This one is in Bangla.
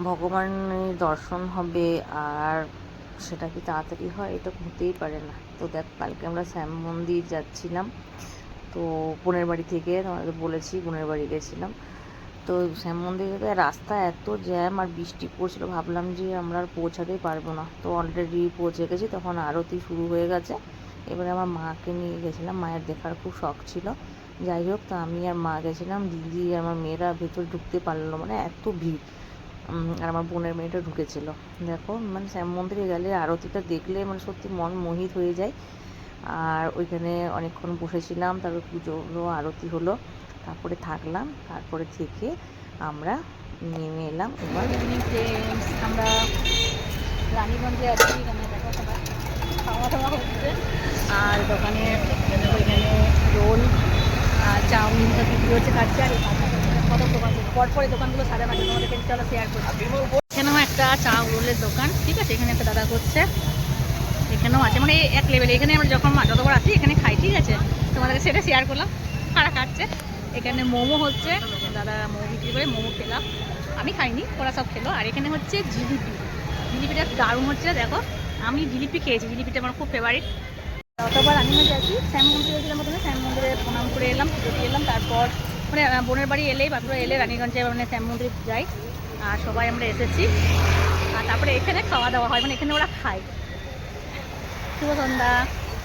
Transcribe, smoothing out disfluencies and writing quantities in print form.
ভগবানের দর্শন হবে আর সেটা কি তাড়াতাড়ি হয়, এটা হতেই পারে না। তো দেখ, কালকে আমরা শ্যাম মন্দির যাচ্ছিলাম, তো বোনের বাড়ি থেকে, তোমাদের বলেছি বোনের বাড়ি গেছিলাম। তো শ্যাম মন্দির থেকে রাস্তা এত জ্যাম আর বৃষ্টি পড়ছিল, ভাবলাম যে আমরা আর পৌঁছাতেই পারবো না। তো অলরেডি পৌঁছে গেছি, তখন আরতি শুরু হয়ে গেছে। এবারে আমার মাকে নিয়ে গেছিলাম, মায়ের দেখার খুব শখ ছিল। যাই হোক, তো আমি আর মা গেছিলাম, দিদি আমার মেয়েরা ভেতর ঢুকতে পারলো, মানে এত ভিড়। আর আমার বোনের মেয়েটা ঢুকেছিল। দেখো, মানে শ্যাম মন্দিরে গেলে আরতিটা দেখলে মানে সত্যি মন মোহিত হয়ে যায়। আর ওইখানে অনেকক্ষণ বসেছিলাম, তারপর পুজো হলো, আরতি হলো, তারপরে থাকলাম। তারপরে থেকে আমরা নেমে এলাম। এবার আমরা রানীগঞ্জে আছি, এখানে দেখো সবাই খাওয়া দাওয়া হচ্ছে। আর দোকানে ওইখানে রোল আর চাউমিন তো বিক্রি হচ্ছে, খাচ্ছে। আর কত দোকান, পরপরে দোকানগুলো সাজা মাঝে তোমাদেরকে চলো শেয়ার করছি। এখানেও একটা চা রোলের দোকান, ঠিক আছে, এখানে একটা দাদা করছে। এখানেও আছে, মানে এক লেভেলে। এখানে আমরা যতবার আসি এখানে খাই, ঠিক আছে, তোমাদেরকে সেটা শেয়ার করলাম। কারা খাচ্ছে, এখানে মোমো হচ্ছে, দাদা মোমো বিক্রি করে, মোমো খেলাম, আমি খাইনি, ওরা সব খেলো। আর এখানে হচ্ছে জিলিপি, জিলিপিটা দারুণ হচ্ছে। দেখো, আমি জিলিপি খেয়েছি, জিলিপিটা আমার খুব ফেভারিট। যতবার আমি মধ্যে আছি, শ্যাম মন্দিরে গেছিলাম, প্রথমে শ্যাম মন্দিরে প্রণাম করে এলাম, পুজো দিয়ে এলাম। তারপর মানে বোনের বাড়ি এলেই, বাঁকুড়া এলে রানীগঞ্জে মানে শ্যাম মন্দিরে যাই। আর সবাই আমরা এসেছি। আর তারপরে এখানে খাওয়া দাওয়া হয়, মানে এখানে ওরা খায়। শুভ সন্ধ্যা।